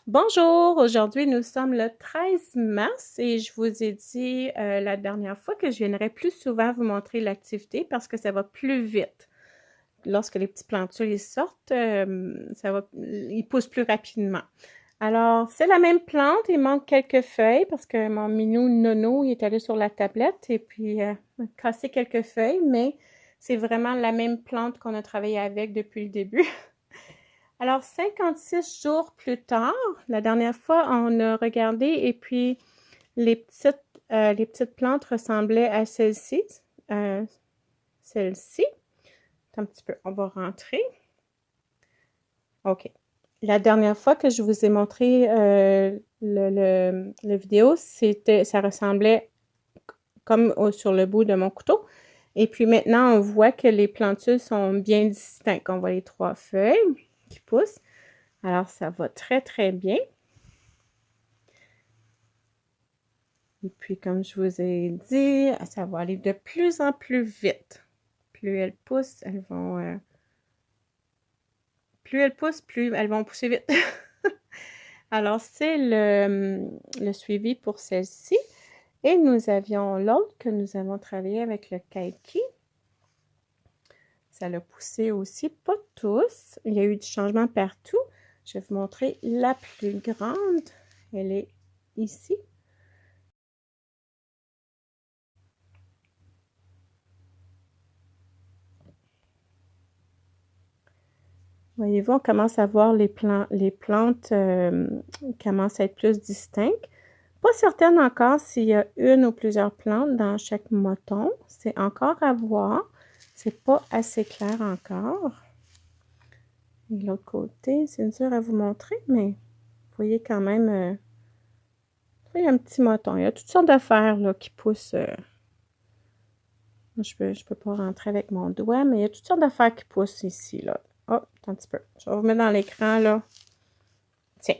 Bonjour, aujourd'hui nous sommes le 13 mars et je vous ai dit la dernière fois que je viendrais plus souvent vous montrer l'activité parce que ça va plus vite. Lorsque les petits plantules ils sortent, ils poussent plus rapidement. Alors, c'est la même plante, il manque quelques feuilles parce que mon minou Nono il est allé sur la tablette et puis a cassé quelques feuilles, mais c'est vraiment la même plante qu'on a travaillé avec depuis le début. Alors, 56 jours plus tard, la dernière fois, on a regardé et puis les petites plantes ressemblaient à celle-ci. Celle-ci. Un petit peu, on va rentrer. OK. La dernière fois que je vous ai montré le vidéo, ça ressemblait comme sur le bout de mon couteau. Et puis maintenant, on voit que les plantules sont bien distinctes. On voit les 3 feuilles qui poussent. Alors, ça va très, très bien. Et puis, comme je vous ai dit, ça va aller de plus en plus vite. Plus elles poussent, plus elles vont pousser vite. Alors, c'est le suivi pour celle-ci. Et nous avions l'autre que nous avons travaillé avec le Keiki. Ça l'a poussé aussi, pas tous. Il y a eu du changement partout. Je vais vous montrer la plus grande. Elle est ici. Voyez-vous, on commence à voir les plantes commencent à être plus distinctes. Pas certaine encore s'il y a une ou plusieurs plantes dans chaque moton. C'est encore à voir. C'est pas assez clair encore. Et de l'autre côté, c'est dur à vous montrer, mais vous voyez quand même il y a un petit moton. Il y a toutes sortes d'affaires là, qui poussent. Je peux pas rentrer avec mon doigt, mais il y a toutes sortes d'affaires qui poussent ici. Là. Oh, attends un petit peu. Je vais vous mettre dans l'écran là. Tiens.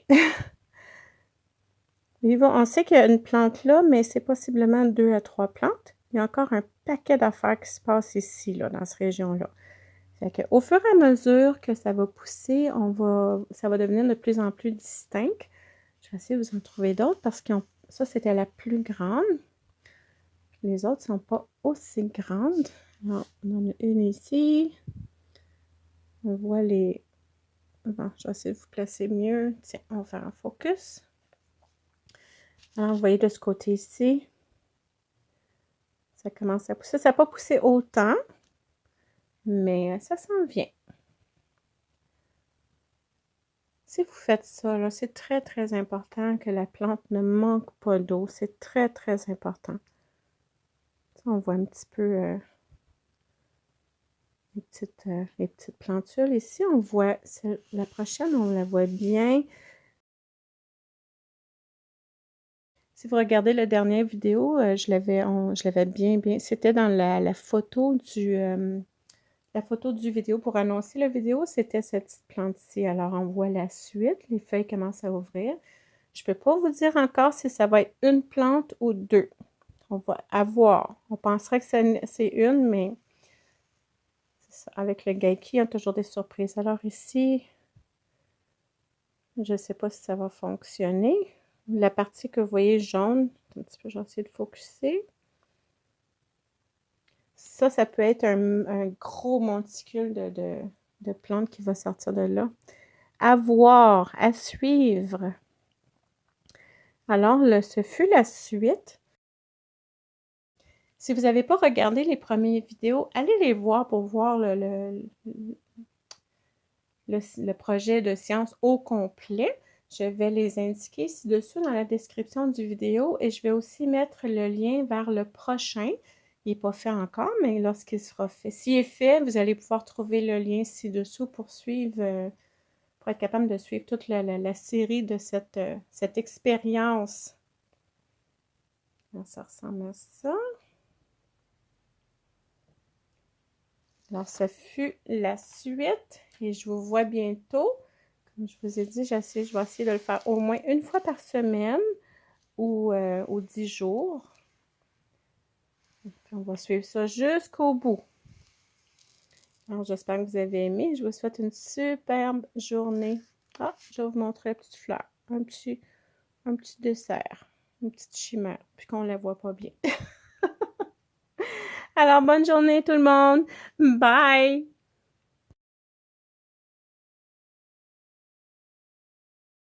On sait qu'il y a une plante là, mais c'est possiblement 2 à 3 plantes. Il y a encore un paquet d'affaires qui se passent ici, là, dans cette région-là. Fait que, au fur et à mesure que ça va pousser, ça va devenir de plus en plus distinct. Je vais essayer de vous en trouver d'autres parce que ça, c'était la plus grande. Les autres ne sont pas aussi grandes. Alors, on en a une ici. On voit les... Bon, je vais essayer de vous placer mieux. Tiens, on va faire un focus. Alors, vous voyez de ce côté ici, ça commence à pousser. Ça n'a pas poussé autant, mais ça s'en vient. Si vous faites ça, c'est très, très important que la plante ne manque pas d'eau. C'est très, très important. Ça, on voit un petit peu les petites plantules. Ici, on voit la prochaine, on la voit bien. Si vous regardez la dernière vidéo, je l'avais bien. C'était dans la photo du vidéo pour annoncer la vidéo, c'était cette petite plante-ci. Alors, on voit la suite. Les feuilles commencent à ouvrir. Je ne peux pas vous dire encore si ça va être une plante ou 2. On va avoir. On penserait que c'est une, mais c'est ça. Avec le Keiki, il y a toujours des surprises. Alors ici, je ne sais pas si ça va fonctionner. La partie que vous voyez jaune, un petit peu, j'ai essayé de focuser. Ça peut être un gros monticule de plantes qui va sortir de là. À voir, à suivre. Alors, ce fut la suite. Si vous n'avez pas regardé les premières vidéos, allez les voir pour voir le projet de science au complet. Je vais les indiquer ci-dessous dans la description du vidéo et je vais aussi mettre le lien vers le prochain. Il n'est pas fait encore, mais lorsqu'il sera fait. S'il est fait, vous allez pouvoir trouver le lien ci-dessous pour suivre, pour être capable de suivre toute la série de cette expérience. Alors, ça ressemble à ça. Alors, ça fut la suite et je vous vois bientôt. Comme je vous ai dit, je vais essayer de le faire au moins une fois par semaine ou 10 jours. Et puis, on va suivre ça jusqu'au bout. Alors, j'espère que vous avez aimé. Je vous souhaite une superbe journée. Ah, je vais vous montrer la petite fleur. un petit dessert, une petite chimère, puis qu'on la voit pas bien. Alors, bonne journée tout le monde. Bye!